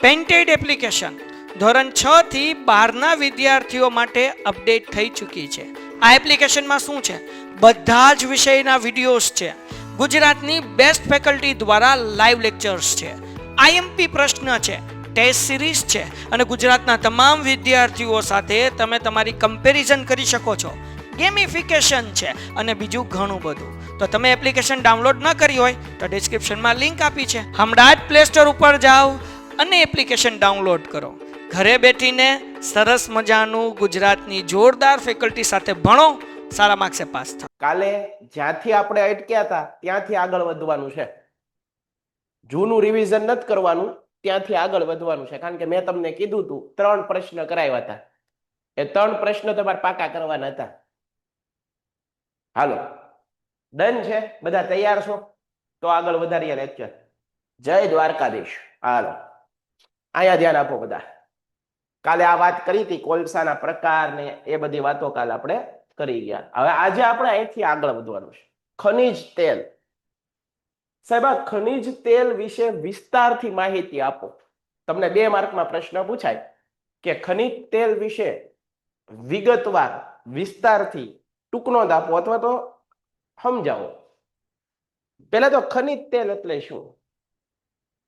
Painted application ધોરણ 6 થી 12ના વિદ્યાર્થીઓ માટે અપડેટ થઈ ચૂકી છે. આ એપ્લિકેશનમાં શું છે? બધા જ વિષયના વિડીયોઝ છે. ગુજરાતની બેસ્ટ ફેકલ્ટી દ્વારા લાઈવ લેક્ચર્સ છે. આઈએમપી પ્રશ્ન છે, ટેસ્ટ સિરીઝ છે અને ગુજરાતના તમામ વિદ્યાર્થીઓ સાથે તમે તમારી કમ્પેરિઝન કરી શકો છો. ગેમિફિકેશન છે અને બીજું ઘણું બધું. તો તમે એપ્લિકેશન ડાઉનલોડ ન કરી હોય તો ડિસ્ક્રિપ્શનમાં લિંક આપી છે. હમણાં જ પ્લે સ્ટોર ઉપર જાઓ અને એપ્લિકેશન ડાઉનલોડ કરો. ઘરે બેઠીને સરસ મજાનું ગુજરાતની જોરદાર ફેકલ્ટી સાથે ભણો, સારા માર્ક્સે પાસ થાઓ. કાલે જ્યાંથી આપણે અટક્યા હતા ત્યાંથી આગળ વધવાનું છે. જૂનું રિવિઝન નથી કરવાનું, ત્યાંથી આગળ વધવાનું છે. કારણ કે મેં તમને કીધું હતું 3 પ્રશ્ન કરાવ્યા હતા. એ 3 પ્રશ્ન તમારે પાકા કરવાના હતા. હાલો, ડન છે? બધા તૈયાર છો? તો આગળ વધારીએ લેક્ચર. જય દ્વારકાધીશ. હાલો, અહીંયા ધ્યાન આપો બધા. કાલે આ વાત કરી હતી કોલસાના પ્રકાર ને એ બધી વાતો કાલે આપણે કરી ગયા. હવે આજે આપણે અહીંથી આગળ વધવાનું છે. ખનિજ તેલ. સાહેબ, આ ખનિજ તેલ વિશે વિસ્તારથી માહિતી આપો. તમને 2 માર્કમાં પ્રશ્ન પૂછાય કે ખનિજ તેલ વિશે વિગતવાર વિસ્તારથી ટૂંકનોંધ આપો અથવા તો સમજાવો. પહેલા તો ખનિજ તેલ એટલે શું?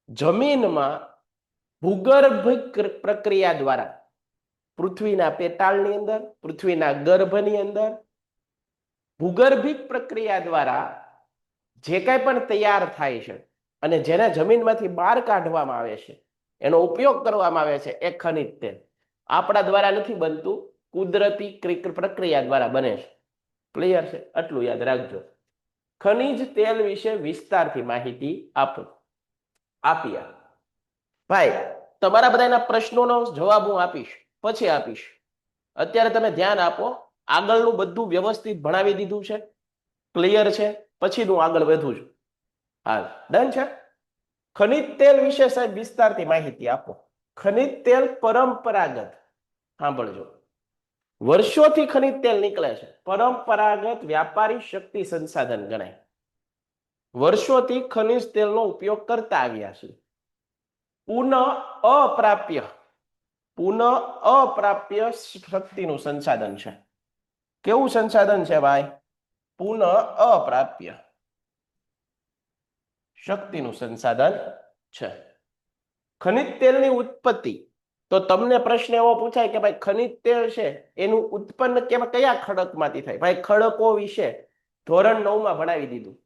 જમીનમાં ભૂગર્ભિક પ્રક્રિયા દ્વારા પૃથ્વીના પેટાળની અંદર, પૃથ્વીના ગર્ભની અંદર ભૂગર્ભિક પ્રક્રિયા દ્વારા જે કાંઈ પણ તૈયાર થાય છે અને જેને જમીનમાંથી બહાર કાઢવામાં આવે છે, એનો ઉપયોગ કરવામાં આવે છે, એ ખનિજ તેલ આપણા દ્વારા નથી બનતું, કુદરતી પ્રક્રિયા દ્વારા બને છે. ક્લિયર છે? આટલું યાદ રાખજો. ખનિજ તેલ વિશે વિસ્તારથી માહિતી આપીએ. ભાઈ, તમારા બધાના પ્રશ્નોનો જવાબ હું આપીશ, પછી આપીશ. અત્યારે તમે ધ્યાન આપો. આગળનું બધું વ્યવસ્થિત ભણાવી દીધું છે, ક્લિયર છે? પછી હું આગળ વધું છું. હાલ, ડન છે? ખનિજ તેલ વિશે સાહેબ વિસ્તારથી માહિતી આપો. ખનિજ તેલ પરંપરાગત, સાંભળજો, વર્ષોથી ખનિજ તેલ નીકળે છે. પરંપરાગત વ્યાપારી શક્તિ સંસાધન ગણાય. વર્ષોથી ખનિજ તેલનો ઉપયોગ કરતા આવ્યા છે. પુનઃ અપ્રાપ્ય શક્તિનું સંસાધન છે. કેવું સંસાધન છે ભાઈ? પુનઃ અપ્રાપ્ય શક્તિનું સંસાધન છે. ખનિજ તેલની ઉત્પત્તિ. તો તમને પ્રશ્ન એવો પૂછાય કે ભાઈ ખનિજ તેલ છે એનું ઉત્પન્ન કયા ખડકમાંથી થાય? ભાઈ, ખડકો વિશે ધોરણ 9માં ભણાવી દીધું.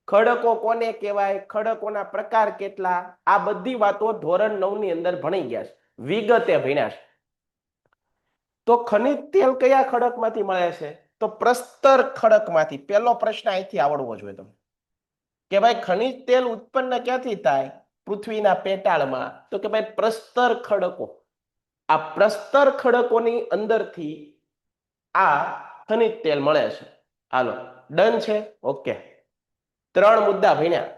ખડકો કોને કહેવાય, ખડકોના પ્રકાર કેટલા, આ બધી વાતો ધોરણ 9 ની અંદર ભણી ગયા છે, વિગતે ભણ્યા છે. તો ખનિજ તેલ કયા ખડકમાંથી મળે છે? તો પ્રસ્તર ખડકમાંથી. પહેલો પ્રશ્ન અહીંથી આવડવો જોઈએ તમને કે ભાઈ ખનિજ તેલ ઉત્પન્ન ક્યાંથી થાય? પૃથ્વીના પેટાળમાં. તો કે ભાઈ પ્રસ્તર ખડકો. આ પ્રસ્તર ખડકોની અંદરથી આ ખનિજ તેલ મળે છે. હાલો, ડન છે? ઓકે. 3 મુદ્દા ભણ્યા.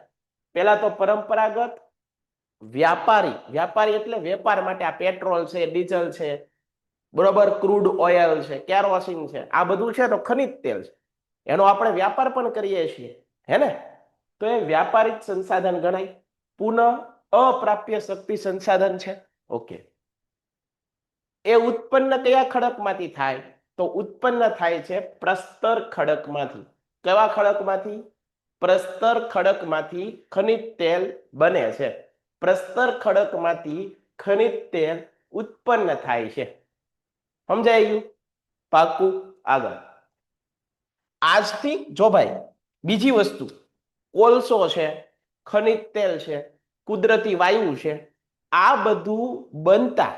પહેલા તો પરંપરાગત, વ્યાપારી. વ્યાપારી એટલે વેપાર માટે. આ પેટ્રોલ છે, ડીઝલ છે, બરોબર, ક્રૂડ ઓઇલ છે, કેરોસીન છે, આ બધું છે તો ખનિજ તેલ છે. એનો આપણે વ્યાપાર પણ કરીએ છીએ, હે ને? તો એ વ્યાપારિક સંસાધન ગણાય. પુનઃ અપ્રાપ્ય શક્તિ સંસાધન છે. ઓકે. એ ઉત્પન્ન કયા ખડકમાંથી થાય? તો ઉત્પન્ન થાય છે પ્રસ્તર ખડકમાંથી. કેવા ખડકમાંથી? પ્રસ્તર ખડકમાંથી ખનિજ તેલ બને છે. પ્રસ્તર ખડકમાંથી ખનિજ તેલ ઉત્પન્ન થાય છે. સમજાય ગયું? પાકું? આગળ. આજથી જો ભાઈ, બીજી વસ્તુ, કોલસો છે, ખનિજ તેલ છે, કુદરતી વાયુ છે, આ બધું બનતા,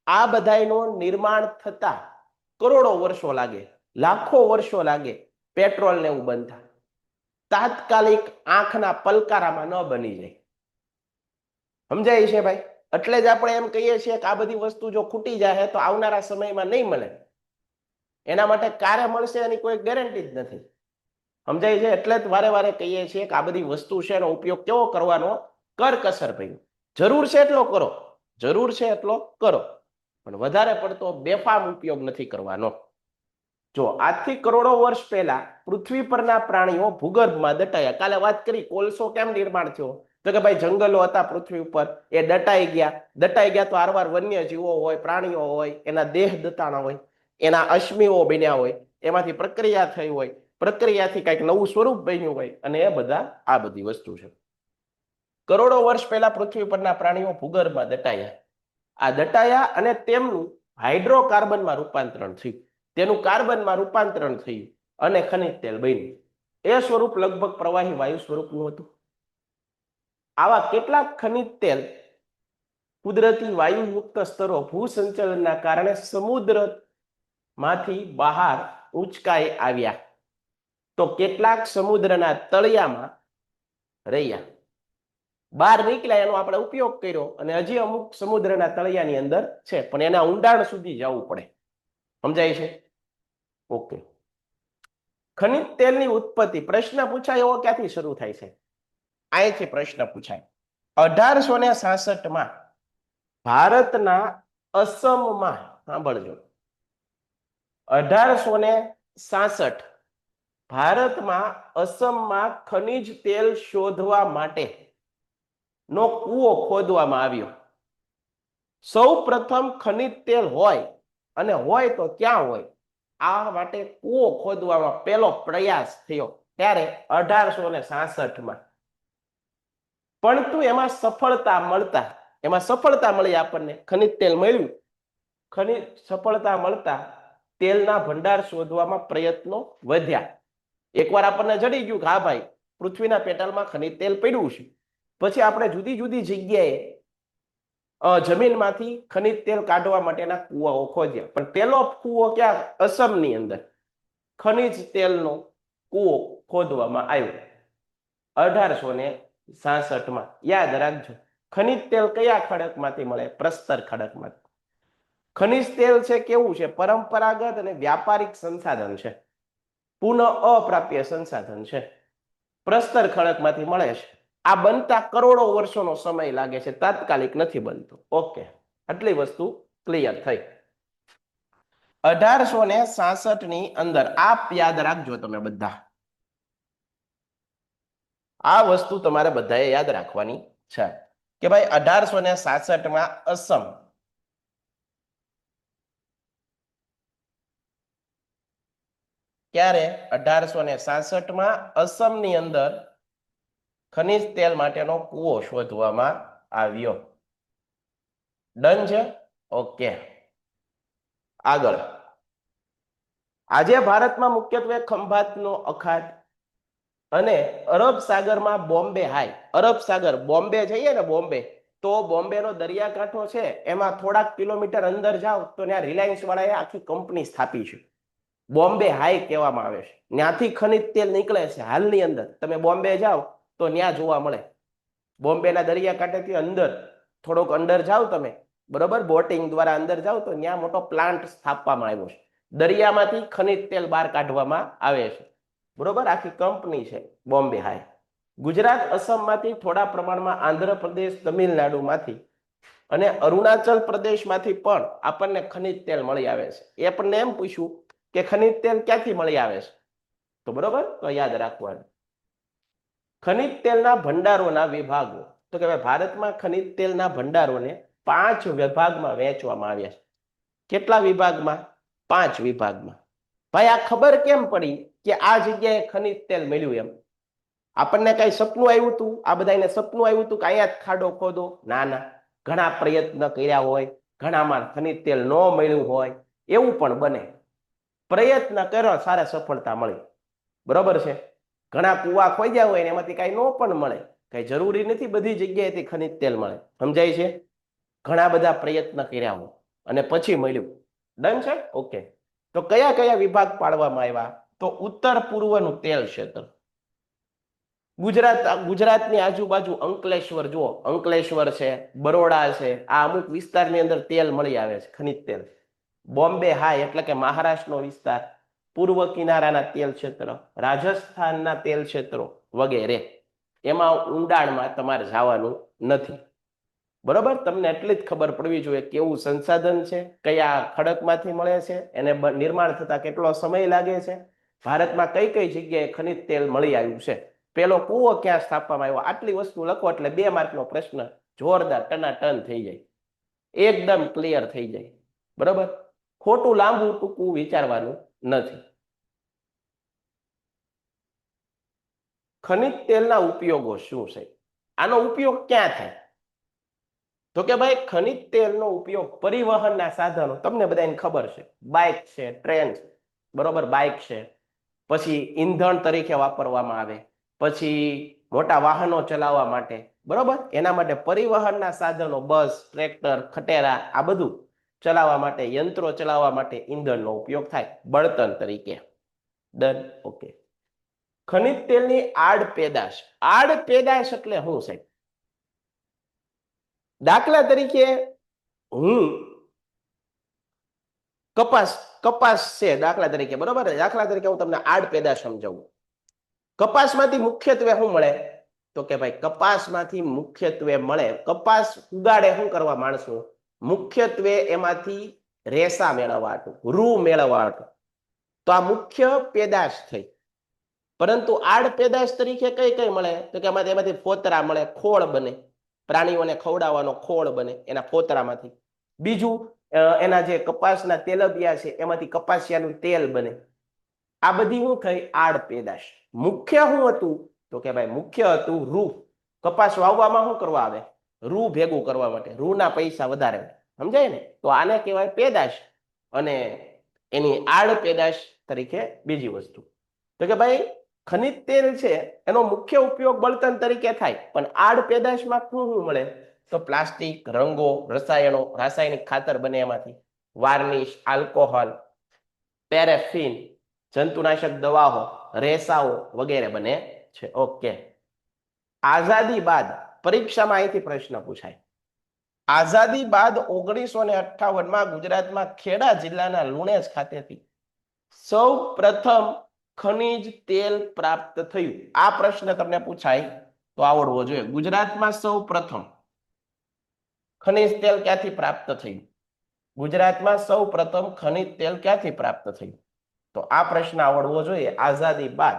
આ બધાનું નિર્માણ થતા કરોડો વર્ષો લાગે, લાખો વર્ષો લાગે. પેટ્રોલ ને એવું બનતા તાત્કાલિક આંખના પલકારામાં ન બની જાય. સમજાય છે ભાઈ? એટલે જ આપણે એમ કહીએ છીએ કે આ બધી વસ્તુ જો ખૂટી જાય તો આવનારા સમયમાં નહીં મળે. એના માટે ક્યારે મળશે એની કોઈ ગેરંટી જ નથી. સમજાય છે? એટલે જ વારે વારે કહીએ છીએ કે આ બધી વસ્તુ છે એનો ઉપયોગ કેવો કરવાનો? કરકસર ભાઈ. જરૂર છે એટલો કરો, જરૂર છે એટલો કરો, પણ વધારે પડતો બેફામ ઉપયોગ નથી કરવાનો. જો આજથી કરોડો વર્ષ પહેલા પૃથ્વી પરના પ્રાણીઓ ભૂગર્ભમાં દટાયા. કાલે વાત કરી કોલસો કેમ નિર્માણ થયો? તો કે ભાઈ જંગલો હતા પૃથ્વી ઉપર, એ દટાઈ ગયા તો આરવાર વન્ય જીવો હોય, પ્રાણીઓ હોય, એના દેહ દટાણા હોય, એના અશ્મિઓ બન્યા હોય, એમાંથી પ્રક્રિયા થઈ હોય, પ્રક્રિયાથી કંઈક નવું સ્વરૂપ બન્યું હોય, અને એ બધા આ બધી વસ્તુ છે. કરોડો વર્ષ પહેલા પૃથ્વી પરના પ્રાણીઓ ભૂગર્ભમાં દટાયા. આ દટાયા અને તેમનું હાઇડ્રોકાર્બનમાં રૂપાંતરણ થયું, તેનું કાર્બનમાં રૂપાંતરણ થયું અને ખનિજ તેલ બન્યું. એ સ્વરૂપ લગભગ પ્રવાહી વાયુ સ્વરૂપનું હતું. આવા કેટલાક ખનિજ તેલ કુદરતી વાયુયુક્ત સ્તરો ભૂસંચલનના કારણે સમુદ્રમાંથી બહાર ઉંચકાઈ આવ્યા. તો કેટલાક સમુદ્રના તળિયામાં રહ્યા, બહાર નીકળ્યા, એનો આપણે ઉપયોગ કર્યો અને હજી અમુક સમુદ્રના તળિયાની અંદર છે, પણ એના ઊંડાણ સુધી જવું પડે. સમજાય છે? ઓકે. ખનિજ તેલની ઉત્પત્તિ, પ્રશ્ન પૂછાય એવો ક્યાંથી શરૂ થાય છે? અહીંથી પ્રશ્ન પૂછાય. 1866 ભારતના અસમમાં, સાંભળજો, 1866 ભારતમાં અસમમાં ખનિજ તેલ શોધવા માટે નો કૂવો ખોદવામાં આવ્યો. સૌ પ્રથમ ખનિજ તેલ હોય, અને હોય તો ક્યાં હોય, આ માટે કૂવો ખોદવામાં પહેલો પ્રયાસ થયો ત્યારે 1866. પરંતુ એમાં સફળતા મળી, આપણને ખનિજ તેલ મળ્યું. સફળતા મળતા તેલના ભંડાર શોધવામાં પ્રયત્નો વધ્યા. એકવાર આપણને જડી ગયું કે હા ભાઈ, પૃથ્વીના પેટલમાં ખનિજ તેલ પડ્યું છે, પછી આપણે જુદી જુદી જગ્યાએ જમીનમાંથી ખનિજ તેલ કાઢવા માટેના કૂવાઓ ખોદ્યા. પણ પેલો કૂવો ક્યાં? અસમની અંદર ખનિજ તેલનો કૂવો ખોદવામાં આવ્યો 1866. યાદ રાખજો, ખનિજ તેલ કયા ખડકમાંથી મળે? પ્રસ્તર ખડકમાંથી. ખનિજ તેલ છે કેવું છે? પરંપરાગત અને વ્યાપારિક સંસાધન છે, પુનઃ અપ્રાપ્ય સંસાધન છે, પ્રસ્તર ખડકમાંથી મળે છે. આ બનતા કરોડો વર્ષોનો સમય લાગે છે, તાત્કાલિક નથી બનતું. ઓકે, આટલી વસ્તુ ક્લિયર થઈ. 1866 ની અંદર આપ યાદ રાખજો, તમે બધા આ વસ્તુ તમારે બધાએ યાદ રાખવાની છે કે ભાઈ 1866 અસમ, ક્યારે? 1866 અસમની અંદર ખનિજ તેલ માટેનો કૂવો શોધવામાં આવ્યો. ડન છે? ઓકે. આગળ, આજે ભારતમાં મુખ્યત્વે ખંભાતનો અખાત અને અરબ સાગરમાં બોમ્બે હાઈ, અરબ સાગર, બોમ્બે જઈએ ને, બોમ્બે, તો બોમ્બેનો દરિયાકાંઠો છે, એમાં થોડાક કિલોમીટર અંદર જાઓ તો ત્યાં રિલાયન્સ વાળાએ આખી કંપની સ્થાપી છે, બોમ્બે હાઈ કહેવામાં આવે છે. ત્યાંથી ખનિજ તેલ નીકળે છે હાલની અંદર. તમે બોમ્બે જાઓ તો ત્યાં જોવા મળે. બોમ્બેના દરિયાકાંઠેથી અંદર થોડોક અંદર જાઓ તમે, બરોબર, બોટિંગ દ્વારા અંદર જાઓ તો ત્યાં મોટો પ્લાન્ટ સ્થાપવામાં આવ્યો છે. દરિયામાંથી ખનિજ તેલ બહાર કાઢવામાં આવે છે, બરોબર. આખી કંપની છે બોમ્બે હાઈ. ગુજરાત, અસમમાંથી થોડા પ્રમાણમાં આંધ્રપ્રદેશ, તમિલનાડુમાંથી અને અરુણાચલ પ્રદેશમાંથી પણ આપણને ખનિજ તેલ મળી આવે છે. એ આપણને એમ પૂછ્યું કે ખનિજ તેલ ક્યાંથી મળી આવે છે, તો બરોબર, તો યાદ રાખવાનું. ખનિજ તેલના ભંડારોના વિભાગો, તો કે ભારતમાં ખનિજ તેલના ભંડારોને 5 વિભાગમાં વહેંચવામાં આવ્યા છે. કેટલા વિભાગમાં? 5 વિભાગમાં. ભાઈ આ ખબર કેમ પડી કે આ જગ્યાએ ખનિજ તેલ મળ્યું? એમ આપણને કઈ સપનું આવ્યું હતું? આ બધાને સપનું આવ્યું હતું કે અહીંયા જ ખાડો ખોદો? ના ના, ઘણા પ્રયત્ન કર્યા હોય, ઘણામાં ખનિજ તેલ ન મળ્યું હોય, એવું પણ બને. પ્રયત્ન કર્યો, સારા સફળતા મળી, બરોબર છે. ઘણા કુવા ખોદ્યા હોય ને એમાંથી કઈ ન પણ મળે, કઈ જરૂરી નથી બધી જગ્યાએથી ખનિજ તેલ મળે. સમજાય છે? ઘણા બધા પ્રયત્ન કર્યા હોય અને પછી મળ્યું. ડન છે? ઓકે. તો કયા કયા વિભાગ પાડવામાં આવ્યા? તો ઉત્તર પૂર્વનું તેલ ક્ષેત્ર, ગુજરાતની આજુબાજુ અંકલેશ્વર, જુઓ, અંકલેશ્વર છે, બરોડા છે, આ અમુક વિસ્તારની અંદર તેલ મળી આવે છે, ખનિજ તેલ. બોમ્બે હાઈ એટલે કે મહારાષ્ટ્રનો વિસ્તાર, પૂર્વ કિનારાના તેલ ક્ષેત્ર, રાજસ્થાનના તેલ ક્ષેત્રો વગેરે. એમાં ઊંડાણમાં તમારે જવાનું નથી, બરોબર. તમને એટલી જ ખબર પડવી જોઈએ કેવું સંસાધન છે, કયા ખડકમાંથી મળે છે, એને નિર્માણ થતા કેટલો સમય લાગે છે, ભારતમાં કઈ કઈ જગ્યાએ ખનિજ તેલ મળી આવ્યું છે, પેલો કૂવો ક્યાં સ્થાપવામાં આવ્યો, આટલી વસ્તુ લખો એટલે 2 માર્કનો પ્રશ્ન જોરદાર ટનાટન થઈ જાય, એકદમ ક્લિયર થઈ જાય. બરોબર, ખોટું લાંબુ ટૂંકું વિચારવાનું નથી. ખનિજ તેલના ઉપયોગો શું છે? આનો ઉપયોગ ક્યાં થાય? તો કે ભાઈ ખનિજ તેલનો ઉપયોગ પરિવહનના સાધનો, તમને બધાને ખબર છે, બાઇક છે, ટ્રેન છે, બરોબર, બાઇક છે, પછી ઈંધણ તરીકે વાપરવામાં આવે, પછી મોટા વાહનો ચલાવવા માટે, બરોબર, એના માટે પરિવહનના સાધનો, બસ, ટ્રેક્ટર, ખટેરા, આ બધું ચલાવવા માટે, યંત્રો ચલાવવા માટે ઈંધણનો ઉપયોગ થાય બળતણ તરીકે. Done, okay. ખનિજ તેલની આડ પેદાશ. આડ પેદાશ એટલે શું છે? દાખલા તરીકે હું કપાસ છે દાખલા તરીકે, બરોબર, દાખલા તરીકે હું તમને આડ પેદાશ સમજાવું. કપાસમાંથી મુખ્યત્વે શું મળે? તો કે ભાઈ કપાસમાંથી મુખ્યત્વે મળે, કપાસ ઉગાડે શું કરવા માણસો? મુખ્યત્વે એમાંથી રેસા મેળવવા હતું, રૂ મેળવવા હતું. તો આ મુખ્ય પેદાશ થઈ. પરંતુ આડ પેદાશ તરીકે કઈ કઈ મળે? તો કે એમાંથી ફોતરા મળે, ખોળ બને, પ્રાણીઓને ખવડાવવાનો ખોળ બને એના ફોતરામાંથી. બીજું એના જે કપાસના તેલબિયા છે એમાંથી કપાસિયાનું તેલ બને. આ બધી શું થઈ? આડ પેદાશ. મુખ્ય શું હતું? તો કે ભાઈ મુખ્ય હતું રૂ. કપાસ વાવવામાં શું કરવા આવે? રૂ ભેગું કરવા માટે, રૂના પૈસા વધારે, સમજાય ને? તો આને કહેવાય પેદાશ. અને એની આડ પેદાશ તરીકે બીજી વસ્તુ તો કે ભાઈ ખનિજ તેલ છે એનો મુખ્ય ઉપયોગ બળતણ તરીકે થાય, પણ આડ પેદાશમાં શું શું મળે? તો પ્લાસ્ટિક, રંગો, રસાયણો, રાસાયણિક ખાતર બને એમાંથી, વાર્નિશ, આલ્કોહોલ, પેરેફિન, જંતુનાશક દવાઓ, રેસાઓ વગેરે બને છે. ઓકે. આઝાદી બાદ પરીક્ષામાં અહીંથી પ્રશ્ન પૂછાય. આઝાદી બાદ 1958માં ગુજરાતમાં ખેડા જિલ્લાના લુણેજ ખાતેથી સૌ પ્રથમ ખનિજ તેલ પ્રાપ્ત થયું. આ પ્રશ્ન તમને પૂછાય તો આવડવો જોઈએ. ગુજરાતમાં સૌ પ્રથમ ખનિજ તેલ ક્યાંથી પ્રાપ્ત થયું? ગુજરાતમાં સૌ પ્રથમ ખનિજ તેલ ક્યાંથી પ્રાપ્ત થયું? તો આ પ્રશ્ન આવડવો જોઈએ. આઝાદી બાદ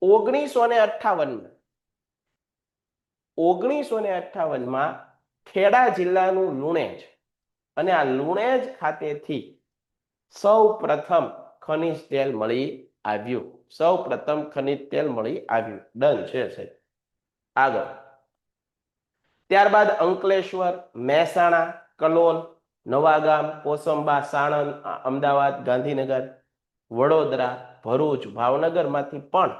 1958માં ખેડા જિલ્લાનું લુણેજ, અને આ લુણેજ ખાતેથી સૌ પ્રથમ ખનિજ તેલ મળી આવ્યું. સૌ પ્રથમ ખનિજ તેલ મળી આવ્યું. ડન છે સાહેબ. આગળ. ત્યારબાદ અંકલેશ્વર, મહેસાણા, કલોલ, નવાગામ, કોસંબા, સાણંદ, અમદાવાદ, ગાંધીનગર, વડોદરા, ભરૂચ, ભાવનગરમાંથી પણ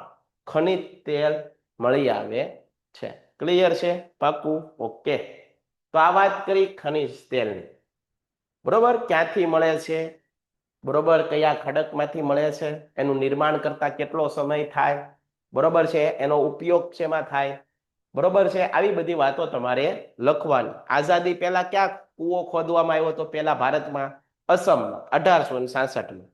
ખનિજ તેલ મળી આવે છે. ક્લિયર છે? પાકું? ઓકે. તો આ વાત કરી ખનિજ તેલની. બરોબર, ક્યાંથી મળે છે, બરોબર, કયા ખડકમાંથી મળે છે, એનું નિર્માણ કરતા કેટલો સમય થાય, બરોબર છે, એનો ઉપયોગ શેમાં થાય, બરોબર છે, આવી બધી વાતો તમારે લખવાની. આઝાદી પહેલા ક્યાં કૂવો ખોદવામાં આવ્યો હતો? પહેલા ભારતમાં અસમમાં 1866માં.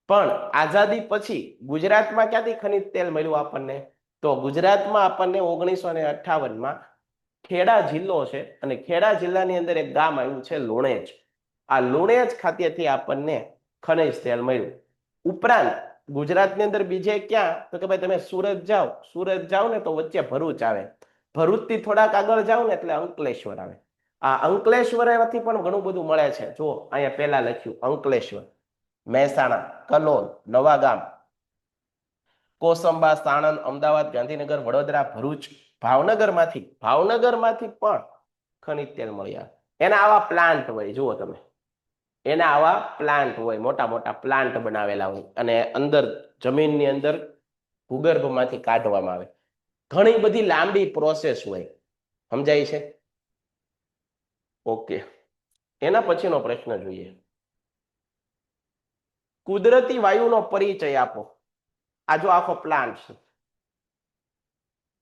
પણ આઝાદી પછી ગુજરાતમાં ક્યાંથી ખનિજ તેલ મળ્યું આપણને? તો ગુજરાતમાં આપણને 1958માં ખેડા જિલ્લો છે, અને ખેડા જિલ્લાની અંદર એક ગામ આવ્યું છે લુણેજ. આ લુણેજ ખાતેથી આપણને ખનિજ તેલ મળ્યું. ઉપરાંત ગુજરાતની અંદર બીજે ક્યાં? તો કે ભાઈ તમે સુરત જાઓ ને તો વચ્ચે ભરૂચ આવે, ભરૂચથી થોડાક આગળ જાઓ ને એટલે અંકલેશ્વર આવે. આ અંકલેશ્વરથી પણ ઘણું બધું મળે છે. જો અહીંયા પહેલા લખ્યું અંકલેશ્વર, મહેસાણા, કલોલ, નવાગામ, કોસંબા, સાણંદ, અમદાવાદ, ગાંધીનગર, વડોદરા, ભરૂચ, ભાવનગરમાંથી પણ ખનિજ તેલ મળ્યા. એના આવા પ્લાન્ટ હોય, જુઓ તમે, એના આવા પ્લાન્ટ હોય, મોટા મોટા પ્લાન્ટ બનાવેલા હોય, અને અંદર જમીનની અંદર ભૂગર્ભમાંથી કાઢવામાં આવે. ઘણી બધી લાંબી પ્રોસેસ હોય. સમજાય છે? ઓકે. એના પછીનો પ્રશ્ન જોઈએ. કુદરતી વાયુનો પરિચય આપો. આ જો આખો પ્લાન્ટ છે.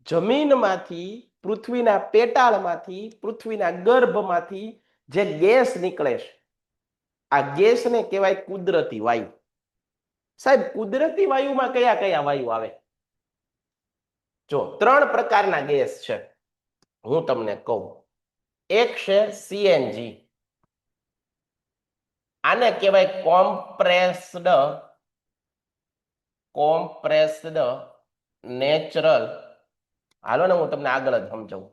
જમીનમાંથી, પૃથ્વીના પેટાળમાંથી, પૃથ્વીના ગર્ભમાંથી જે ગેસ નીકળે છે, આ ગેસને કહેવાય કુદરતી વાયુ. સાહેબ, કુદરતી વાયુમાં કયા કયા વાયુ આવે? જો 3 પ્રકારના ગેસ છે, હું તમને કહું. એક છે સીએનજી, આને કહેવાય કોમ્પ્રેસ્ડ નેચરલ હાલો ને હું તમને આગળ જ સમજાવું,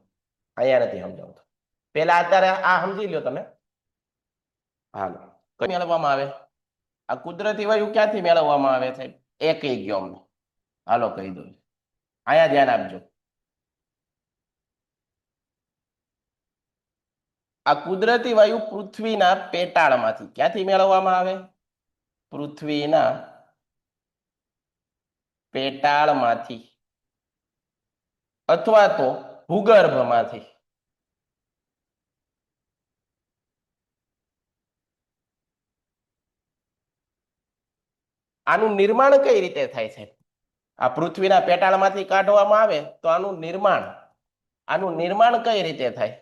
અહીંયા નથી સમજાવતો. પેલા અત્યારે આ સમજી લ્યો તમે. હાલો, કઈ મેળવવામાં આવે? આ કુદરતી વાયુ ક્યાંથી મેળવવામાં આવે છે? એ કહી ગયો અમને. હાલો કહી દઉં. અહીંયા ધ્યાન આપજો. આ કુદરતી વાયુ પૃથ્વીના પેટાળમાંથી ક્યાંથી મેળવવામાં આવે? પૃથ્વીના પેટાળમાંથી અથવા તો ભૂગર્ભમાંથી. આનું નિર્માણ કઈ રીતે થાય છે? આ પૃથ્વીના પેટાળમાંથી કાઢવામાં આવે તો આનું નિર્માણ કઈ રીતે થાય?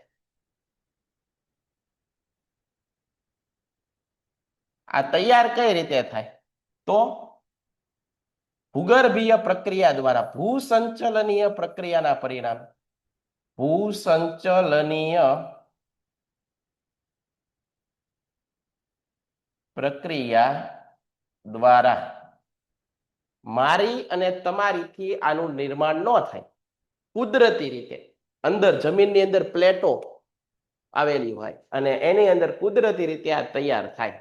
આ તૈયાર કઈ રીતે થાય? તો ભૂગર્ભીય પ્રક્રિયા દ્વારા, ભૂસંચલનીય પ્રક્રિયાના પરિણામે, ભૂસંચલનીય પ્રક્રિયા દ્વારા. મારી અને તમારીથી આનું નિર્માણ ન થાય. કુદરતી રીતે અંદર જમીનની અંદર પ્લેટો આવેલી હોય અને એની અંદર કુદરતી રીતે આ તૈયાર થાય.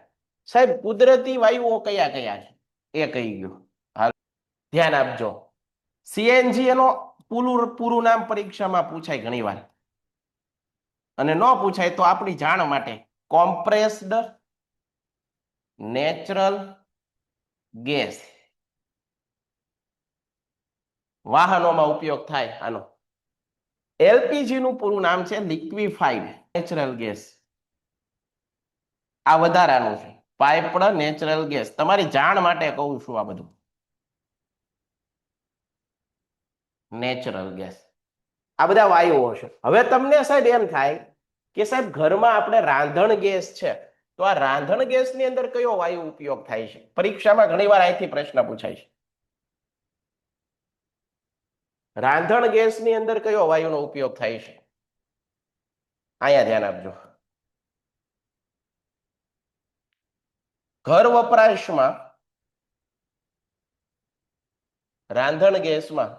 સાહેબ કુદરતી વાયુઓ કયા કયા છે એ કહી ગયો. હાલ ધ્યાન આપજો. સીએનજી એનો પૂરું નામ પરીક્ષામાં પૂછાય ઘણી વાર, અને ન પૂછાય તો આપણી જાણ માટે કોમ્પ્રેસ્ડ નેચરલ ગેસ. વાહનોમાં ઉપયોગ થાય આનો. એલપીજી નું પૂરું નામ છે લિક્વિફાઈડ નેચરલ ગેસ. આ વધારાનું છે, પાઇપ્ડ નેચરલ ગેસ. તમારી જાણ માટે કહું છું આ બધું. નેચરલ ગેસ, આ બધા વાયુઓ છે. હવે તમને સાહેબ એમ થાય કે સાહેબ ઘરમાં આપણે રાંધણ ગેસ છે, તો આ રાંધણ ગેસની અંદર કયો વાયુ ઉપયોગ થાય છે? પરીક્ષામાં ઘણીવાર અહીંથી પ્રશ્ન પૂછાય છે. રાંધણ ગેસની અંદર કયો વાયુનો ઉપયોગ થાય છે? અહીંયા ધ્યાન આપજો. ઘર વપરાશમાં રાંધણ ગેસમાં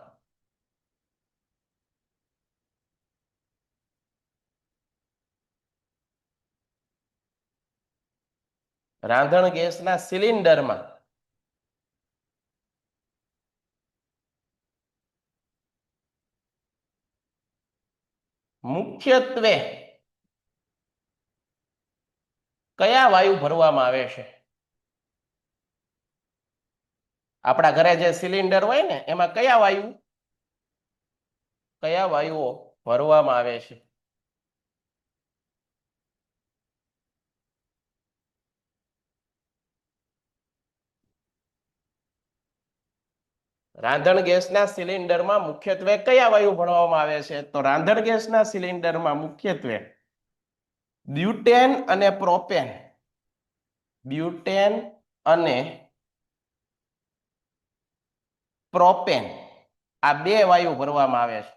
રાંધણ ગેસના સિલિન્ડરમાં મુખ્યત્વે કયા વાયુ ભરવામાં આવે છે? આપણા ઘરે જે સિલિન્ડર હોય ને એમાં કયા વાયુઓ ભરવામાં આવે છે? રાંધણ ગેસના સિલિન્ડરમાં મુખ્યત્વે કયા વાયુ ભરવામાં આવે છે? તો રાંધણ ગેસના સિલિન્ડરમાં મુખ્યત્વે બ્યુટેન અને પ્રોપેન. બ્યુટેન અને પ્રોપેન, આ બે વાયુ ભરવામાં આવે છે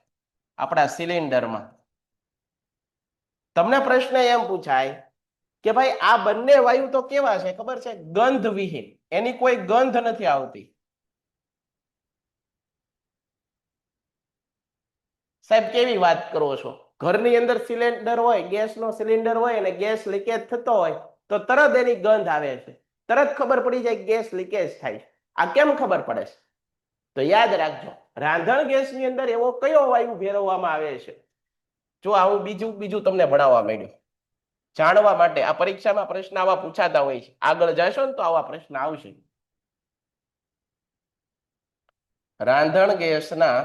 આપણા સિલિન્ડરમાં. તમને પ્રશ્ન એમ પૂછાય કે ભાઈ આ બંને વાયુ તો કેવા છે ખબર છે? ગંધ વિહીન. એની કોઈ ગંધ નથી આવતી. સાહેબ કેવી વાત કરો છો? ઘરની અંદર સિલિન્ડર હોય, ગેસનો સિલિન્ડર હોય અને ગેસ લીકેજ થતો હોય તો તરત એની ગંધ આવે છે, તરત ખબર પડી જાય ગેસ લીકેજ થાય. આ કેમ ખબર પડે છે? તો યાદ રાખજો, રાંધણ ગેસની અંદર એવો કયો વાયુ ભેરવવામાં આવે છે? જો આવું બીજું તમને ભણાવવા માંડ્યું જાણવા માટે. આ પરીક્ષામાં પ્રશ્ન આવા પૂછાતા હોય છે. આગળ જશો ને તો આવા પ્રશ્ન આવશે. રાંધણ ગેસના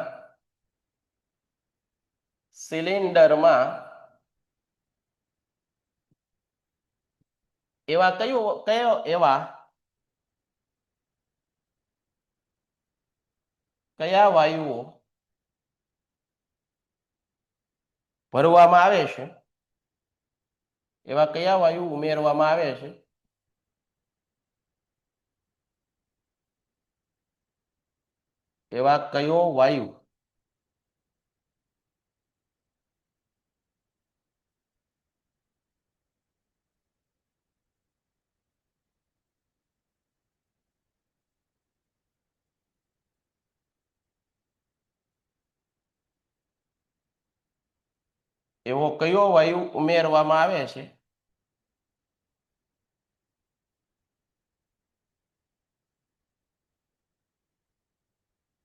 સિલિન્ડરમાં એવા કયા વાયુઓ ભરવામાં આવે છે? એવા કયા વાયુ ઉમેરવામાં આવે છે? એવા કયો વાયુ એવો કયો વાયુ ઉમેરવામાં આવે છે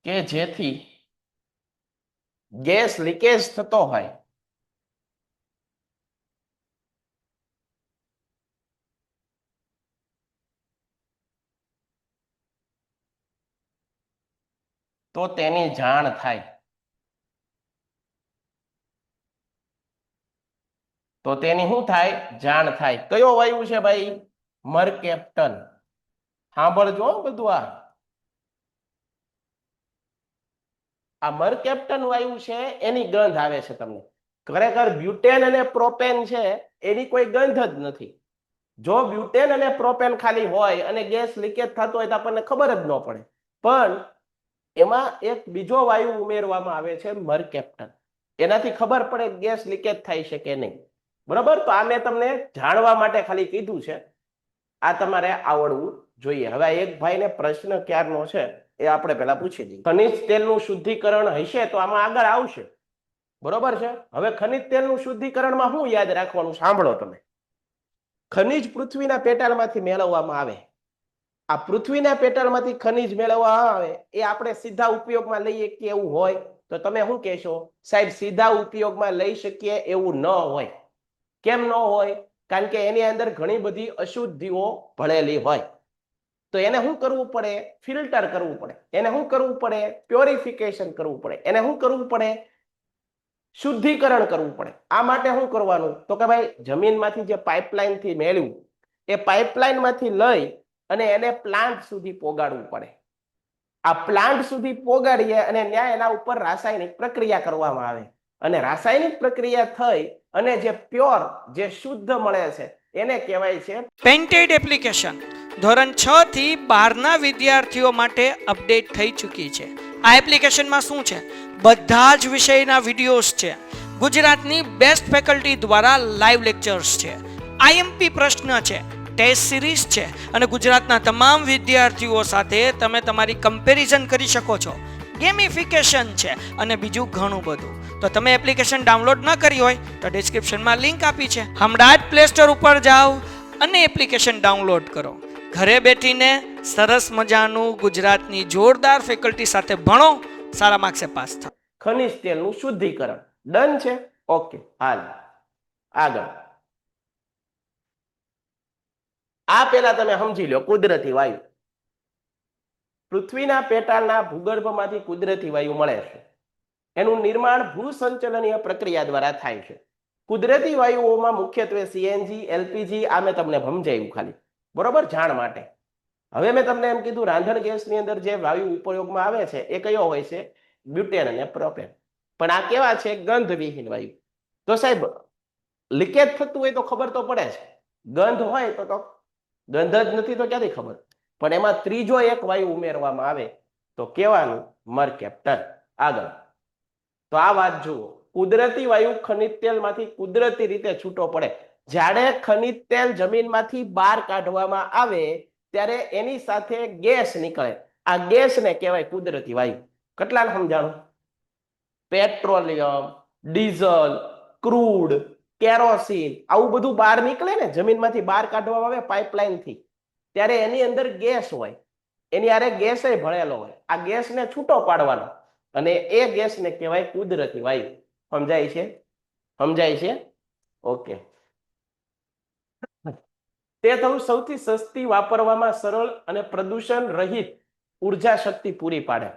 કે જેથી ગેસ લીકેજ થતો હોય તો તેની જાણ થાય, તો તેની શું થાય? જાણ થાય. કયો વાયુ છે ભાઈ? મરકેપ્ટન. સાંભળજો હો બધું. આ મરકેપ્ટન વાયુ છે એની ગંધ આવે છે તમને. ખરેખર બ્યુટેન અને પ્રોપેન છે એની કોઈ ગંધ જ નથી. જો બ્યુટેન અને પ્રોપેન ખાલી હોય અને ગેસ લીકેજ થતો હોય તો આપણને ખબર જ ન પડે. પણ એમાં એક બીજો વાયુ ઉમેરવામાં આવે છે મરકેપ્ટન. એનાથી ખબર પડે ગેસ લીકેજ થાય છે કે નહીં. બરાબર? તો આ મેં તમને જાણવા માટે ખાલી કીધું છે. આ તમારે આવડવું જોઈએ. હવે એક ભાઈને પ્રશ્ન ક્યારનો છે એ આપણે પહેલા પૂછી દઈએ. ખનિજ તેલનું શુદ્ધિકરણ હશે તો આમાં આગળ આવશે. બરોબર છે? હવે ખનિજ તેલનું શુદ્ધિકરણમાં શું યાદ રાખવાનું? સાંભળો તમે. ખનિજ પૃથ્વીના પેટાળમાંથી મેળવવામાં આવે. આ પૃથ્વીના પેટાળમાંથી ખનિજ મેળવવામાં આવે એ આપણે સીધા ઉપયોગમાં લઈએ કે એવું હોય તો તમે શું કહેશો? સાહેબ સીધા ઉપયોગમાં લઈ શકીએ એવું ન હોય. કેમ ન હોય? કારણ કે એની અંદર ઘણી બધી અશુદ્ધિઓ ભળેલી હોય. તો એને શું કરવું પડે? ફિલ્ટર કરવું પડે. એને શું કરવું પડે? પ્યોરિફિકેશન કરવું પડે. એને શું કરવું પડે? શુદ્ધિકરણ કરવું પડે. આ માટે શું કરવાનું? તો કે ભાઈ જમીનમાંથી જે પાઇપલાઇન થી મેળવ્યું એ પાઇપલાઇન માંથી લઈ અને એને પ્લાન્ટ સુધી પોગાડવું પડે. આ પ્લાન્ટ સુધી પોગાડીએ અને ત્યાં એના ઉપર રાસાયણિક પ્રક્રિયા કરવામાં આવે. અને રાસાયણિક પ્રક્રિયા થઈ અને જે પ્યોર, જે શુદ્ધ મળે છે એને કહેવાય છે પેન્ટેડ એપ્લિકેશન. ધોરણ 6 થી 12ના વિદ્યાર્થીઓ માટે અપડેટ થઈ ચૂકી છે. આ એપ્લિકેશનમાં શું છે? બધા જ વિષયના વિડીયોઝ છે. ગુજરાતની બેસ્ટ ફેકલ્ટી દ્વારા લાઈવ લેક્ચર્સ છે. આઈએમપી પ્રશ્ન છે, ટેસ્ટ સિરીઝ છે અને ગુજરાતના તમામ વિદ્યાર્થીઓ સાથે તમે તમારી કમ્પેરિઝન કરી શકો છો. ગેમિફિકેશન છે અને બીજું ઘણું બધું. તો તમે એપ્લિકેશન ડાઉનલોડ ન કરી હોય તો ડિસ્ક્રિપ્શનમાં લિંક આપી છે. હમણાં જ પ્લે સ્ટોર ઉપર જાઓ અને એપ્લિકેશન ડાઉનલોડ કરો. ઘરે બેઠીને સરસ મજાનું ગુજરાતની જોરદાર ફેકલ્ટી સાથે ભણો, સારા માર્ક્સે પાસ થાઓ. ખનિજ તેલનું શુદ્ધિકરણ. ડન છે? ઓકે, હાલ આગળ. આ પેલા તમે સમજી લો કુદરતી વાયુ. પૃથ્વીના પેટાળના ભૂગર્ભમાંથી કુદરતી વાયુ મળે છે. એનું નિર્માણ ભૂસંચલનીય પ્રક્રિયા દ્વારા થાય છે. કુદરતી વાયુઓમાં મુખ્યત્વે સીએનજી, એલપીજી, આ મેં તમને સમજાવ્યું ખાલી. બરોબર? જાણ માટે. હવે મેં તમને એમ કીધું રાંધણ ગેસની અંદર જે વાયુ ઉપયોગમાં આવે છે એ કયો હોય છે? બ્યુટેન અને પ્રોપેન. પણ આ કેવા છે? ગંધવિહીન વાયુ. તો સાહેબ લીકેજ થતું હોય તો ખબર તો પડે છે. ગંધ હોય તો ગંધ જ નથી તો ક્યાંથી ખબર? પણ એમાં ત્રીજો એક વાયુ ઉમેરવામાં આવે તો કેવાનું? મરકેપ્ટન. આગળ. તો આ વાત જુઓ. કુદરતી વાયુ ખનિજ તેલમાંથી કુદરતી રીતે છૂટો પડે. જ્યારે ખનિજ તેલ જમીનમાંથી બહાર કાઢવામાં આવે ત્યારે એની સાથે ગેસ નીકળે. આ ગેસને કહેવાય કુદરતી વાયુ. કેટલાને સમજાણું? પેટ્રોલિયમ, ડીઝલ, ક્રૂડ, કેરોસીન, આવું બધું બહાર નીકળે ને, જમીનમાંથી બહાર કાઢવામાં આવે પાઇપલાઇનથી, ત્યારે એની અંદર ગેસ હોય. એની આરે ગેસ ભળેલો હોય. આ ગેસને છૂટો પાડવાનો અને એ ગેસને કહેવાય કુદરતી વાયુ. સમજાય છે? સમજાય છે? ઓકે. તે સૌથી સસ્તી, વાપરવામાં સરળ અને પ્રદૂષણ રહિત ઉર્જા શક્તિ પૂરી પાડે.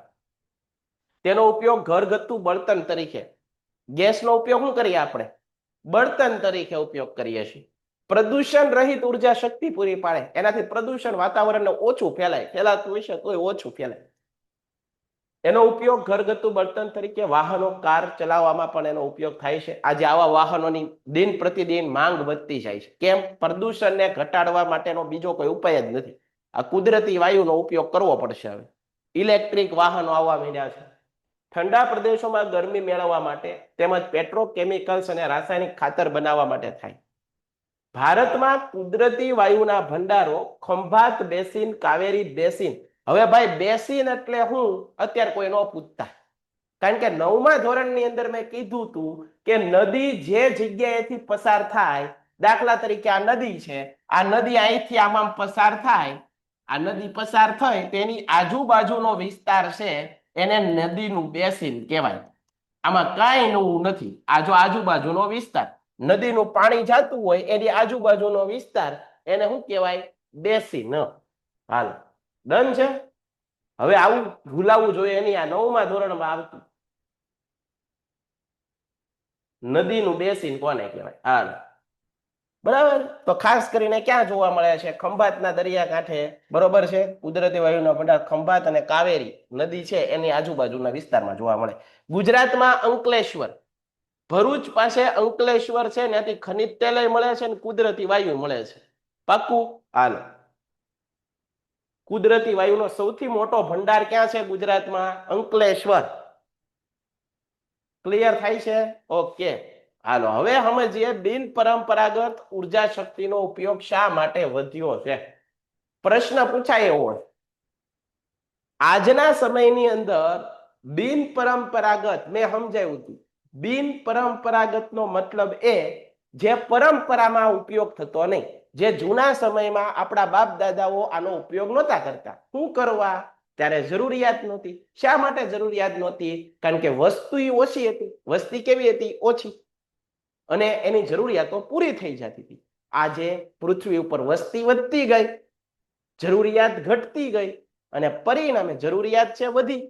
તેનો ઉપયોગ ઘરગથ્થુ બળતણ તરીકે, ગેસનો ઉપયોગ શું કરીએ આપણે? બળતણ તરીકે ઉપયોગ કરીએ છીએ. પ્રદૂષણ રહિત ઉર્જા શક્તિ પૂરી પાડે. એનાથી પ્રદૂષણ વાતાવરણને ઓછું ફેલાય. ફેલાતું હશે તોય ઓછું ફેલાય. એનો ઉપયોગ ઘરગથ્થુ બળતણ તરીકે વાહનો, કાર ચલાવવામાં પણ એનો ઉપયોગ થાય છે. આજે આવા વાહનોની દિન પ્રતિદિન માંગ વધતી જાય છે. કેમ? પ્રદૂષણને ઘટાડવા માટેનો બીજો કોઈ ઉપાય જ નથી. આ કુદરતી વાયુનો ઉપયોગ કરવો પડશે. હવે ઇલેક્ટ્રિક વાહનો આવવા માંડ્યા છે. ઠંડા પ્રદેશોમાં ગરમી મેળવવા માટે તેમજ પેટ્રોકેમિકલ્સ અને રાસાયણિક ખાતર બનાવવા માટે થાય. ભારતમાં કુદરતી વાયુના ભંડારો ખંભાત બેસિન, કાવેરી બેસિન. હવે ભાઈ બેસિન એટલે હું અત્યારે કોઈ ન પૂછતા. કારણ કે 9મા ધોરણની અંદર મેં કીધું હતું કે નદી જે જગ્યાએથી પસાર થાય, દાખલા તરીકે આ નદી છે, આ નદી અહીંથી આમાં પસાર થાય, આ નદી પસાર થઈ તેની આજુબાજુનો વિસ્તાર છે એને નદીનું બેસિન કહેવાય. આમાં કાંઈ નવું નથી. આ જો આજુબાજુનો વિસ્તાર, નદીનું પાણી જાતું હોય એની આજુબાજુનો વિસ્તાર એને શું કહેવાય? બેસિન. હાલ ડન છે. હવે આવું ભૂલાવવું જોઈએ એની આ 9મા ધોરણમાં આવતું. નદીનું બેસિન કોને કહેવાય? હાલ બરાબર. તો ખાસ કરીને ક્યાં જોવા મળે છે? ખંભાતના દરિયાકાંઠે, બરોબર છે. કુદરતી વાયુનો ભંડાર ખંભાત અને કાવેરી નદી છે એની આજુબાજુના વિસ્તારમાં જોવા મળે. ગુજરાતમાં અંકલેશ્વર, ભરૂચ પાસે અંકલેશ્વર છે, ત્યાંથી ખનિજ તેલ મળે છે અને કુદરતી વાયુ મળે છે. પાક્કું? હાલ કુદરતી વાયુનો સૌથી મોટો ભંડાર ક્યાં છે ગુજરાતમાં? અંકલેશ્વર. ક્લિયર થાય છે? ઓકે. હાલો હવે સમજીએ બિન પરંપરાગત ઉર્જા શક્તિનો ઉપયોગ શા માટે વધ્યો છે. પ્રશ્ન પૂછાય એવો છે. આજના સમયની અંદર બિન પરંપરાગત, મેં સમજાવ્યું હતું, બિન પરંપરાગતનો મતલબ એ જે પરંપરામાં ઉપયોગ થતો નહીં, જે જૂના સમયમાં આપણા બાપ દાદાઓ આનો ઉપયોગ નહોતા કરતા. શું કરવા? ત્યારે જરૂરિયાત નહોતી. શા માટે જરૂરિયાત નહોતી? કારણ કે વસ્તી ઓછી હતી. વસ્તી કેવી હતી? ઓછી. અને એની જરૂરિયાતો પૂરી થઈ જતી હતી. આજે પૃથ્વી ઉપર વસ્તી વધતી ગઈ, જરૂરિયાત ઘટતી ગઈ અને પરિણામે જરૂરિયાત છે વધી.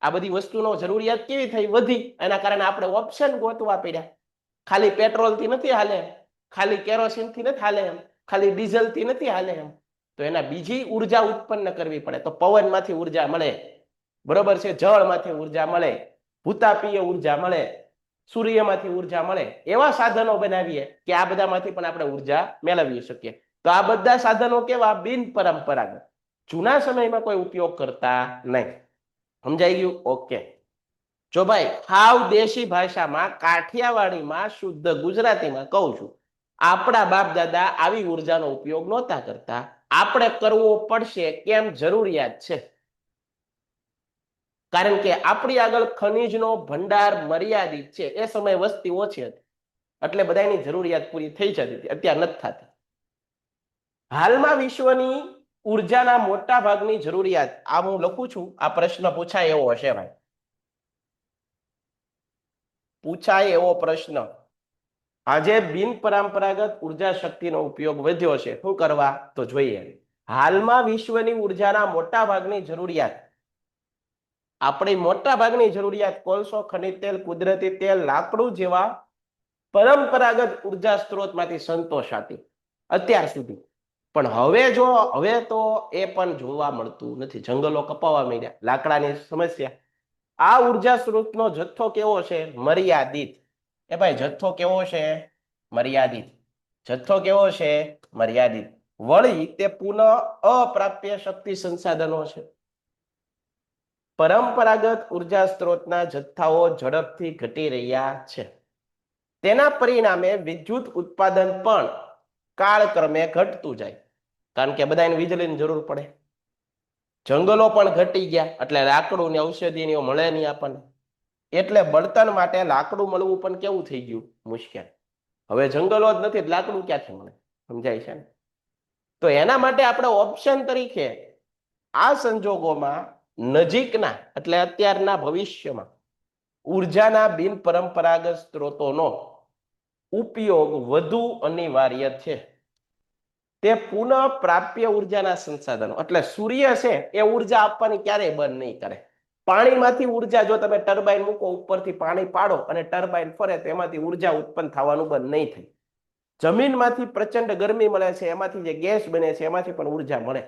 આ બધી વસ્તુનો જરૂરિયાત કેવી થઈ? વધી. એના કારણે આપણે ઓપ્શન ગોતવા પડ્યા. ખાલી પેટ્રોલથી નથી હાલે, ખાલી કેરોસીનથી નથી હાલે એમ, ખાલી ડીઝલથી નથી હાલે એમ. તો એના બીજી ઉર્જા ઉત્પન્ન કરવી પડે. તો પવનમાંથી ઉર્જા મળે, બરોબર છે, જળમાંથી ઉર્જા મળે, ભૂતાપીય ઉર્જા મળે, સૂર્યમાંથી ઉર્જા મળે. એવા સાધનો બનાવીએ કે આ બધામાંથી પણ આપણે ઉર્જા મેળવી શકીએ. તો આ બધા સાધનો કેવા? બિન પરંપરાગત. જૂના સમયમાં કોઈ ઉપયોગ કરતા નહીં. સમજાઈ ગયું? ઓકે. જો ભાઈ હાવ દેશી ભાષામાં, કાઠિયાવાડીમાં, શુદ્ધ ગુજરાતીમાં કહું છું, આપણા બાપ દાદા આવી ઉર્જાનો ઉપયોગ નહોતા કરતા. આપણે કરવો પડશે. કેમ? જરૂરિયાત છે. કારણ કે આપણી આગળ ખનિજનો ભંડાર મર્યાદિત છે. એ સમયે વસ્તી ઓછી હતી એટલે બધાની જરૂરિયાત પૂરી થઈ જતી હતી. અત્યારે નથી થતી. હાલમાં વિશ્વની ઉર્જાના મોટા ભાગની જરૂરિયાત, આ હું લખું છું, આ પ્રશ્ન પૂછાય એવો હશે ભાઈ, પૂછાય એવો પ્રશ્ન. આજે બિન પરંપરાગત ઉર્જા શક્તિનો ઉપયોગ વધ્યો છે. શું કરવા? તો જોઈએ. હાલમાં વિશ્વની ઉર્જાના મોટા ભાગની જરૂરિયાત, આપણી મોટા ભાગની જરૂરિયાત કોલસો, ખનિજ તેલ, કુદરતી તેલ, લાકડું જેવા પરંપરાગત ઉર્જા સ્ત્રોતમાંથી સંતોષાતી અત્યાર સુધી. પણ હવે તો એ પણ જોવા મળતું નથી. જંગલો કપાવા માંડ્યા, લાકડાની સમસ્યા. આ ઉર્જા સ્ત્રોતનો જથ્થો કેવો છે? મર્યાદિત. એ ભાઈ જથ્થો કેવો છે? મર્યાદિત. જથ્થો કેવો છે? મર્યાદિત. વળી તે પુનઃ અપ્રાપ્ય શક્તિ સંસાધનો છે. પરંપરાગત ઉર્જા સ્ત્રોતના જથ્થાઓ ઝડપથી ઘટી રહ્યા છે. તેના પરિણામે વિદ્યુત ઉત્પાદન પણ કાળક્રમે ઘટતું જાય. કારણ કે બધાને વીજળીની જરૂર પડે. જંગલો પણ ઘટી ગયા એટલે લાકડું ને ઔષધિઓ મળે નહીં આપણને. એટલે બળતણ માટે લાકડું મળવું પણ કેવું થઈ ગયું? મુશ્કેલ. હવે જંગલો જ નથી, લાકડું ક્યાંથી મળે? સમજાય છે ને? તો એના માટે આપણે ઓપ્શન તરીકે આ સંજોગોમાં નજીકના એટલે અત્યારના ભવિષ્યમાં ઉર્જાના બિન પરંપરાગત સ્ત્રોતોનો ઉપયોગ વધુ અનિવાર્ય છે. તે પુનઃ પ્રાપ્ય ઉર્જાના સંસાધનો એટલે સૂર્ય છે એ ઉર્જા આપવાની ક્યારેય બંધ નહીં કરે. પાણીમાંથી ઉર્જા, જો તમે ટર્બાઇન મૂકો, ઉપરથી પાણી પાડો અને ટર્બાઇન ફરે તો એમાંથી ઉર્જા ઉત્પન્ન થવાનું બંધ નહીં થાય. જમીનમાંથી પ્રચંડ ગરમી મળે છે, એમાંથી જે ગેસ બને છે એમાંથી પણ ઉર્જા મળે.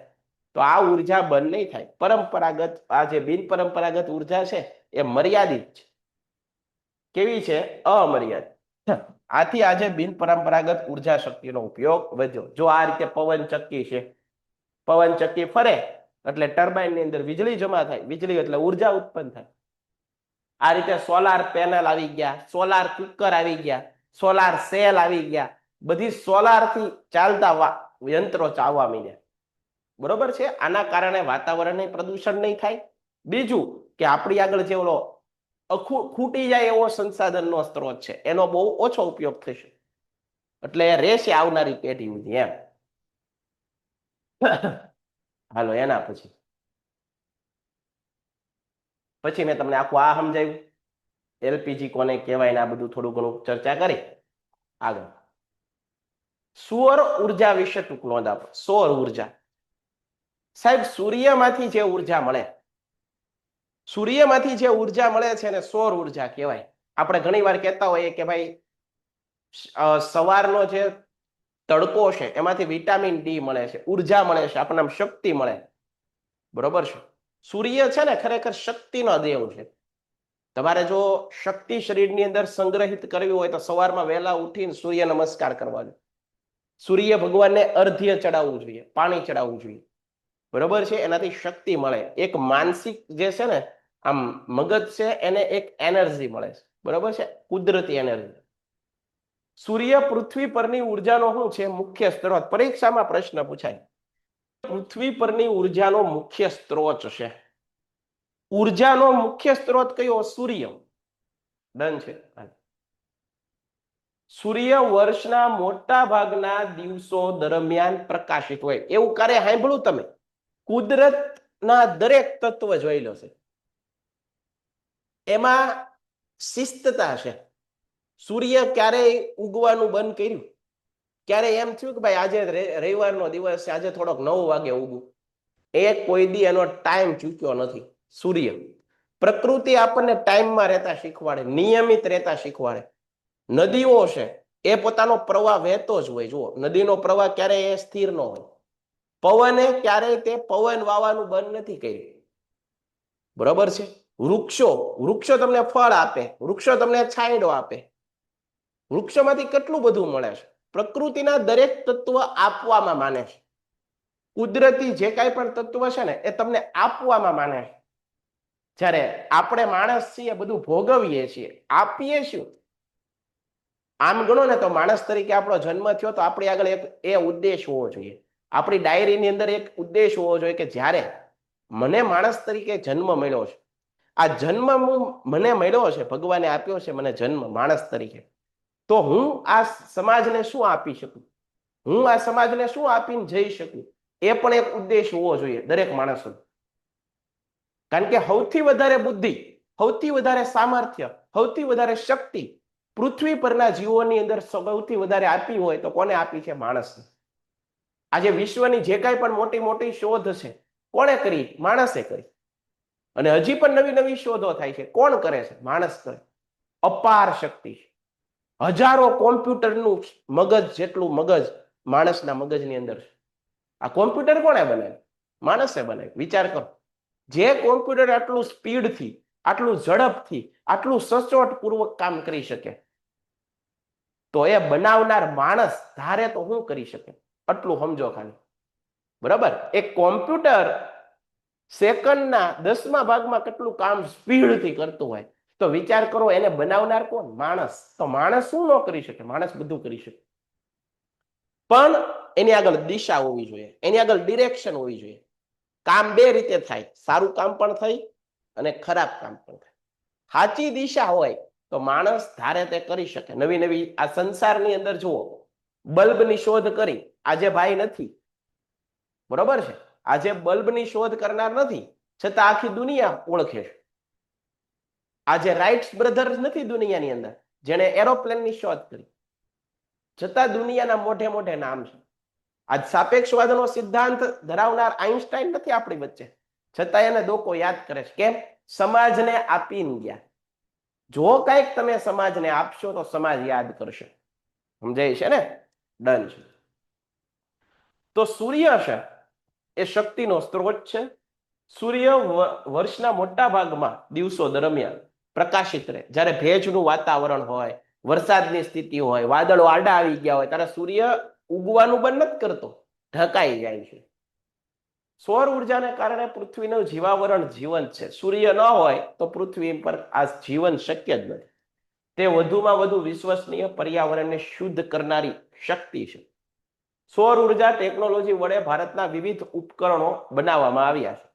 તો આ ઉર્જા બંધ નહીં થાય. પરંપરાગત, આ જે બિન પરંપરાગત ઉર્જા છે એ મર્યાદિત છે. કેવી છે? અમર્યાદિત. આથી આજે બિન પરંપરાગત ઉર્જા શક્તિનો ઉપયોગ વધ્યો. જો આ રીતે પવન ચક્કી છે, પવન ચક્કી ફરે એટલે ટર્બાઇન ની અંદર વીજળી જમા થાય, વીજળી એટલે ઉર્જા ઉત્પન્ન થાય. આ રીતે સોલાર પેનલ આવી ગયા, સોલાર કુકર આવી ગયા, સોલાર સેલ આવી ગયા, બધી સોલાર થી ચાલતા યંત્રો ચાલવા માંડ્યા. બરોબર છે? આના કારણે વાતાવરણને પ્રદૂષણ નહીં થાય. બીજું કે આપણી આગળ જે ઓલો ખૂટી જાય એવો સંસાધનનો સ્ત્રોત છે, એનો બહુ ઓછો ઉપયોગ થશે, એટલે રહેશે આવનારી પેઢી સુધી એમ. હાલો એના પછી મેં તમને આખું આ સમજાવ્યું, એલપીજી કોને કહેવાય ને આ બધું થોડું ઘણું ચર્ચા કરી. આગળ સૌર ઉર્જા વિશે ટૂંક નોંધ આપો. સૌર ઉર્જા સાહેબ, સૂર્યમાંથી જે ઉર્જા મળે, સૂર્યમાંથી જે ઉર્જા મળે છે ને સૌર ઉર્જા કહેવાય. આપણે ઘણી વાર કહેતા હોઈએ કે ભાઈ સવારનો જે તડકો છે એમાંથી વિટામિન ડી મળે છે, ઉર્જા મળે છે, આપણને શક્તિ મળે, બરોબર છે. સૂર્ય છે ને ખરેખર શક્તિનો દેવ છે. તમારે જો શક્તિ શરીરની અંદર સંગ્રહિત કરવી હોય તો સવારમાં વહેલા ઉઠીને સૂર્ય નમસ્કાર કરવાનો, સૂર્ય ભગવાનને અર્ધ્ય ચડાવવું જોઈએ, પાણી ચડાવવું જોઈએ, બરોબર છે. એનાથી શક્તિ મળે. એક માનસિક જે છે ને આમ મગજ છે એને એક એનર્જી મળે છે, બરોબર છે, કુદરતી એનર્જી. સૂર્ય પૃથ્વી પરની ઉર્જાનો શું છે મુખ્ય સ્ત્રોત? પરીક્ષામાં પ્રશ્ન પૂછાય. પૃથ્વી પરની ઉર્જાનો મુખ્ય સ્ત્રોત છે. ઉર્જાનો મુખ્ય સ્ત્રોત કયો? સૂર્ય. ડન છે. સૂર્ય વર્ષના મોટા ભાગના દિવસો દરમિયાન પ્રકાશિત હોય. એવું ક્યારે સાંભળ્યું તમે? કુદરતના દરેક તત્વ જોઈ લો છે, એમાં શિસ્તતા છે. સૂર્ય ક્યારેય ઉગવાનું બંધ કર્યું? ક્યારે એમ થયું કે ભાઈ આજે રવિવારનો દિવસ છે, આજે થોડોક 9 વાગે ઉગું? એ કોઈ દી એનો ટાઈમ ચૂક્યો નથી. સૂર્ય, પ્રકૃતિ આપણને ટાઈમમાં રહેતા શીખવાડે, નિયમિત રહેતા શીખવાડે. નદીઓ છે એ પોતાનો પ્રવાહ વહેતો જ હોય. જુઓ, નદીનો પ્રવાહ ક્યારેય સ્થિર ન હોય. પવને ક્યારેય તે પવન વાવાનું બંધ નથી કર્યું, બરોબર છે. વૃક્ષો તમને ફળ આપે, વૃક્ષો તમને છાંયડો આપે, વૃક્ષોમાંથી કેટલું બધું મળે છે. પ્રકૃતિના દરેક તત્વ આપવામાં માને છે. કુદરતી જે કાંઈ પણ તત્વ છે ને એ તમને આપવામાં માને છે. જ્યારે આપણે માણસ છીએ બધું ભોગવીએ છીએ, આપીએ શું? આમ ગણો ને તો માણસ તરીકે આપણો જન્મ થયો તો આપણી આગળ એક એ ઉદ્દેશ હોવો જોઈએ, આપણી ડાયરીની અંદર એક ઉદ્દેશ હોવો જોઈએ કે જ્યારે મને માણસ તરીકે જન્મ મળ્યો છે, આ જન્મ મને મળ્યો છે, ભગવાને આપ્યો છે મને જન્મ માણસ તરીકે, તો હું આ સમાજને શું આપી શકું, હું આ સમાજને શું આપીને જઈ શકું? એ પણ એક ઉદ્દેશ હોવો જોઈએ દરેક માણસનો. કારણ કે સૌથી વધારે બુદ્ધિ, સૌથી વધારે સામર્થ્ય, સૌથી વધારે શક્તિ પૃથ્વી પરના જીવોની અંદર સૌથી વધારે આપી હોય તો કોને આપી છે? માણસને. આજે વિશ્વની જે કાંઈ પણ મોટી મોટી શોધ છે કોણે કરી? માણસે કરી. અને હજી પણ નવી નવી શોધો થાય છે. કોણ કરે છે? માણસ કરે. અપાર શક્તિ છે. હજારો કોમ્પ્યુટરનું મગજ જેટલું મગજ માણસના મગજની અંદર છે. આ કોમ્પ્યુટર કોણે બનાવ્યું? માણસે બનાવ્યું. વિચાર કરો, જે કોમ્પ્યુટર આટલું સ્પીડથી, આટલું ઝડપથી, આટલું સચોટ પૂર્વક કામ કરી શકે, તો એ બનાવનાર માણસ ધારે તો શું કરી શકે? આટલું સમજો ખાલી, બરાબર. એક કોમ્પ્યુટર સેકન્ડના 10મા ભાગમાં કેટલું કામ સ્પીડથી કરતું હોય, તો વિચાર કરો એને બનાવનાર કોણ? માણસ. તો માણસ શું ન કરી શકે? માણસ બધું કરી શકે. પણ એની આગળ દિશા હોવી જોઈએ, એની આગળ ડિરેક્શન હોવી જોઈએ. કામ બે રીતે થાય, સારું કામ પણ થાય અને ખરાબ કામ પણ થાય. સાચી દિશા હોય તો માણસ ધારે તે કરી શકે. નવી નવી આ સંસારની અંદર જુઓ, બલ્બની શોધ કરી, આજે ભાઈ નથી, બરોબર છે, આજે બલ્બની શોધ કરનાર નથી, છતાં આખી દુનિયા ઓળખે છે. આજે રાઇટ્સ બ્રધર્સ નથી દુનિયાની અંદર, જેણે એરોપ્લેનની શોધ કરી, છતાં દુનિયાના મોઢે મોઢે નામ છે. આજ સાપેક્ષવાદનો સિદ્ધાંત ધરાવનાર આઈન્સ્ટાઈન નથી આપણી વચ્ચે, છતાં એને લોકો યાદ કરે છે. કેમ? સમાજને આપીને ગયા. જો કંઈક તમે સમાજને આપશો તો સમાજ યાદ કરશે. સમજાય છે ને? ડન છે. તો સૂર્ય છે એ શક્તિનો સ્ત્રોત છે. સૂર્ય વર્ષના મોટા ભાગમાં દિવસો દરમિયાન પ્રકાશિત રહે. જ્યારે ભેજનું વાતાવરણ હોય, વરસાદની સ્થિતિ હોય, વાદળો આડા આવી ગયા હોય, ત્યારે સૂર્ય ઉગવાનું બંધ નથી કરતો, ઢકાઈ જાય છે. સૌર ઉર્જાને કારણે પૃથ્વીનું જીવાવરણ જીવંત છે. સૂર્ય ન હોય તો પૃથ્વી પર આ જીવન શક્ય જ નથી. તે વધુમાં વધુ વિશ્વસનીય પર્યાવરણને શુદ્ધ કરનારી શક્તિ છે. સૌર ઉર્જા ટેકનોલોજી વડે ભારતના વિવિધ ઉપકરણો બનાવવામાં આવ્યા છે.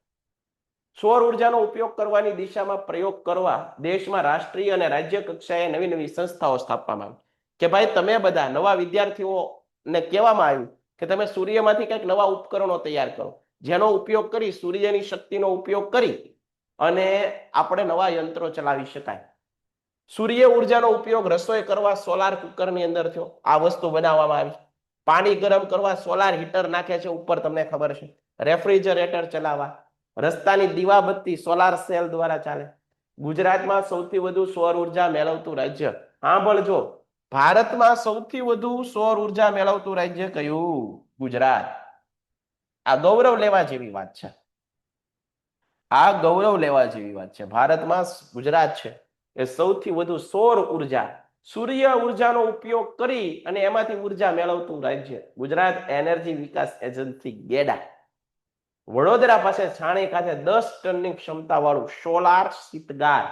સૌર ઉર્જાનો ઉપયોગ કરવાની દિશામાં પ્રયોગ કરવા દેશમાં રાષ્ટ્રીય અને રાજ્ય કક્ષાએ નવી નવી સંસ્થાઓ સ્થાપવામાં આવી કે ભાઈ તમે બધા નવા વિદ્યાર્થીઓને કહેવામાં આવ્યું કે તમે સૂર્યમાંથી કંઈક નવા ઉપકરણો તૈયાર કરો જેનો ઉપયોગ કરી સૂર્યની શક્તિનો ઉપયોગ કરી અને આપણે નવા યંત્રો ચલાવી શકાય. સૂર્ય ઉર્જાનો ઉપયોગ રસોઈ કરવા સોલાર કુકરની અંદર થયો. આ વસ્તુ બનાવવામાં આવી. પાણી ગરમ કરવા સોલાર હીટર નાખે છે ઉપર, તમને ખબર છે. રેફ્રિજરેટર ચલાવવા, રસ્તાની દીવાબત્તી સોલાર સેલ દ્વારા ચાલે. ગુજરાતમાં સૌથી વધુ સૌર ઉર્જા મેળવતું રાજ્ય, સાંભળજો, ભારતમાં સૌથી વધુ સૌર ઉર્જા મેળવતું રાજ્ય કયું? ગુજરાત. આ ગૌરવ લેવા જેવી વાત છે. આ ગૌરવ લેવા જેવી વાત છે. ભારતમાં ગુજરાત છે એ સૌથી વધુ સૌર ઉર્જા, સૂર્ય ઉર્જાનો ઉપયોગ કરી અને એમાંથી ઉર્જા મેળવતું રાજ્ય ગુજરાત. એનર્જી વિકાસ એજન્સી ગેડા વડોદરા પાસે છાણી ખાતે 10 ટનની ક્ષમતા વાળું સોલાર શીતગાર,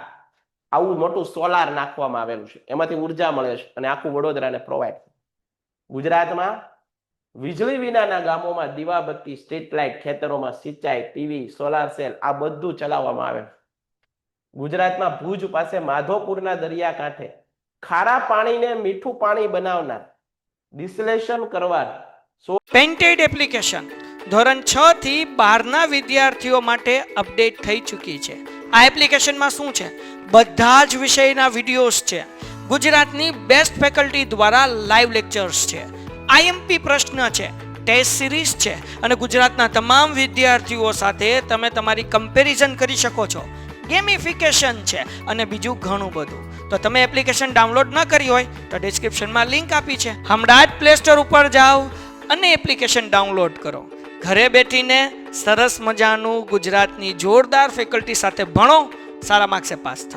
આવું મોટું સોલાર નાખવામાં આવેલું છે. એમાંથી ઉર્જા મળે છે અને આખું વડોદરાને પ્રોવાઈડ. ગુજરાતમાં વીજળી વિનાના ગામોમાં દીવાબત્તી, સ્ટ્રીટ લાઇટ, ખેતરોમાં સિંચાઈ, ટીવી, સોલાર સેલ, આ બધું ચલાવવામાં આવે. ગુજરાતમાં ભુજ પાસે માધોપુરના દરિયાકાંઠે ખારા પાણીને મીઠું પાણી બનાવનાર, ડિસ્ટિલેશન કરવા પેન્ટેડ એપ્લિકેશન ધોરણ 6 થી 12ના વિદ્યાર્થીઓ માટે અપડેટ થઈ ચૂકી છે. આ એપ્લિકેશનમાં શું છે? બધા જ વિષયના વિડીયોઝ છે. ગુજરાતની બેસ્ટ ફેકલ્ટી દ્વારા લાઈવ લેક્ચર્સ છે. આઈએમપી પ્રશ્ન છે, ટેસ્ટ સિરીઝ છે અને ગુજરાતના તમામ વિદ્યાર્થીઓ સાથે તમે તમારી કમ્પેરિઝન કરી શકો છો. ગેમિફિકેશન છે અને બીજું ઘણું બધું. તો તમે એપ્લિકેશન ડાઉનલોડ ન કરી હોય તો ડિસ્ક્રિપ્શનમાં લિંક આપી છે. હમણાં જ પ્લે સ્ટોર ઉપર જાઓ અને એપ્લિકેશન ડાઉનલોડ કરો. ઘરે બેઠીને સરસ મજાનું ગુજરાતની જોરદાર ફેકલ્ટી સાથે ભણો, સારા માર્ક્સે પાસ થાઓ.